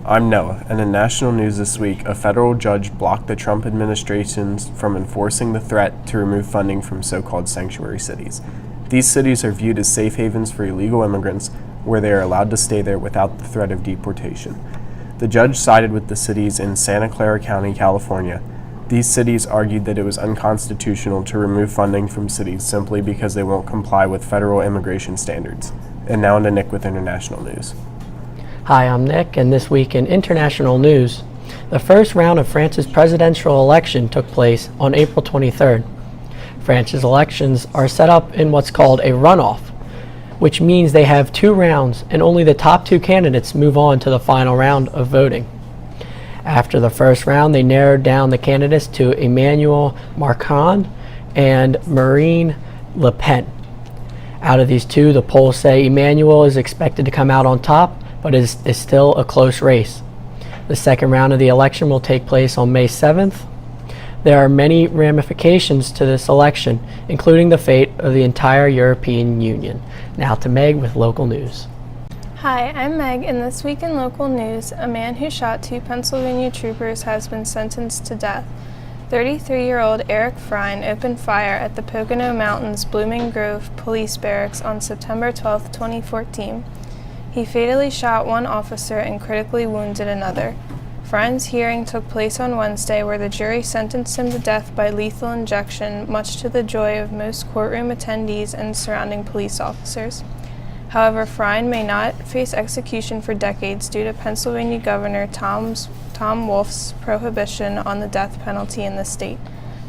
I'm Noah, and in national news this week, a federal judge blocked the Trump administration from enforcing the threat to remove funding from so-called sanctuary cities. These cities are viewed as safe havens for illegal immigrants, where they are allowed to stay there without the threat of deportation. The judge sided with the cities in Santa Clara County, California. These cities argued that it was unconstitutional to remove funding from cities simply because they won't comply with federal immigration standards. And now to Nick with international news. Hi, I'm Nick, and this week in international news, the first round of France's presidential election took place on April 23rd. France's elections are set up in what's called a runoff, which means they have 2 rounds and only the top 2 candidates move on to the final round of voting. After the first round, they narrowed down the candidates to Emmanuel Macron and Marine Le Pen. Out of these 2, the polls say Emmanuel is expected to come out on top, but is still a close race. The second round of the election will take place on May 7th. There are many ramifications to this election, including the fate of the entire European Union. Now to Meg with local news. Hi, I'm Meg, and this week in local news, a man who shot 2 Pennsylvania troopers has been sentenced to death. 33-year-old Eric Frine opened fire at the Pocono Mountains Blooming Grove Police Barracks on September 12, 2014. He fatally shot 1 officer and critically wounded another. Frine's hearing took place on Wednesday, where the jury sentenced him to death by lethal injection, much to the joy of most courtroom attendees and surrounding police officers. However, Frine may not face execution for decades due to Pennsylvania Governor Tom Wolf's prohibition on the death penalty in the state.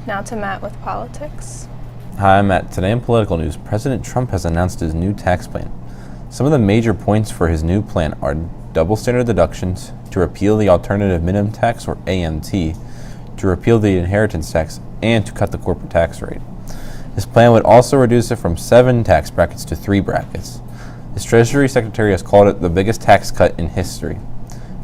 Now to Matt with politics. Hi, I'm Matt. Today in political news, President Trump has announced his new tax plan. Some of the major points for his new plan are double standard deductions, to repeal the alternative minimum tax, or AMT, to repeal the inheritance tax, and to cut the corporate tax rate. His plan would also reduce it from 7 tax brackets to 3 brackets. His Treasury Secretary has called it the biggest tax cut in history.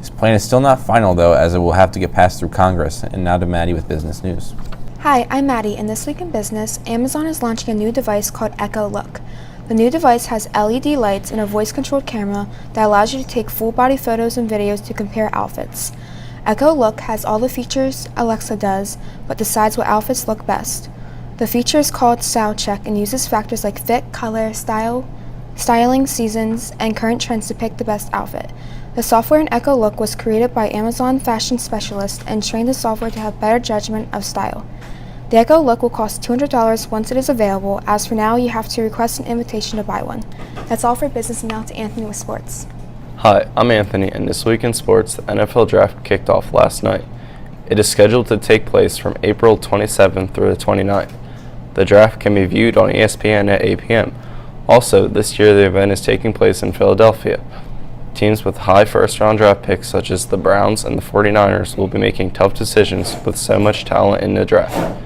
His plan is still not final, though, as it will have to get passed through Congress. And now to Maddie with business news. Hi, I'm Maddie, and this week in business, Amazon is launching a new device called Echo Look. The new device has LED lights and a voice-controlled camera that allows you to take full-body photos and videos to compare outfits. Echo Look has all the features Alexa does, but decides what outfits look best. The feature is called Style Check and uses factors like fit, color, styling, seasons, and current trends to pick the best outfit. The software in Echo Look was created by Amazon fashion specialists and trained the software to have better judgment of style. The Echo Look will cost $200 once it is available. As for now, you have to request an invitation to buy one. That's all for business, and now to Anthony with sports. Hi, I'm Anthony, and this week in sports, the NFL Draft kicked off last night. It is scheduled to take place from April 27th through the 29th. The draft can be viewed on ESPN at 8 p.m. Also, this year the event is taking place in Philadelphia. Teams with high first-round draft picks such as the Browns and the 49ers will be making tough decisions with so much talent in the draft.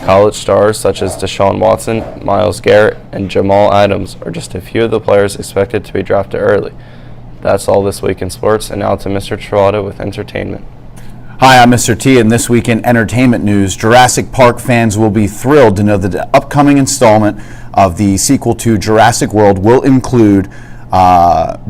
College stars such as Deshaun Watson, Myles Garrett, and Jamal Adams are just a few of the players expected to be drafted early. That's all this week in sports, and now to Mr. Travato with entertainment. Hi, I'm Mr. T, and this week in entertainment news, Jurassic Park fans will be thrilled to know that the upcoming installment of the sequel to Jurassic World will include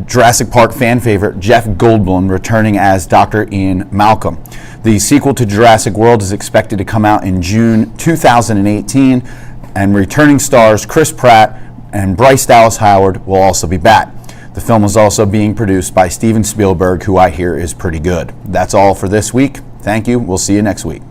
Jurassic Park fan favorite Jeff Goldblum returning as Dr. Ian Malcolm. The sequel to Jurassic World is expected to come out in June 2018, and returning stars Chris Pratt and Bryce Dallas Howard will also be back. The film is also being produced by Steven Spielberg, who I hear is pretty good. That's all for this week. Thank you. We'll see you next week.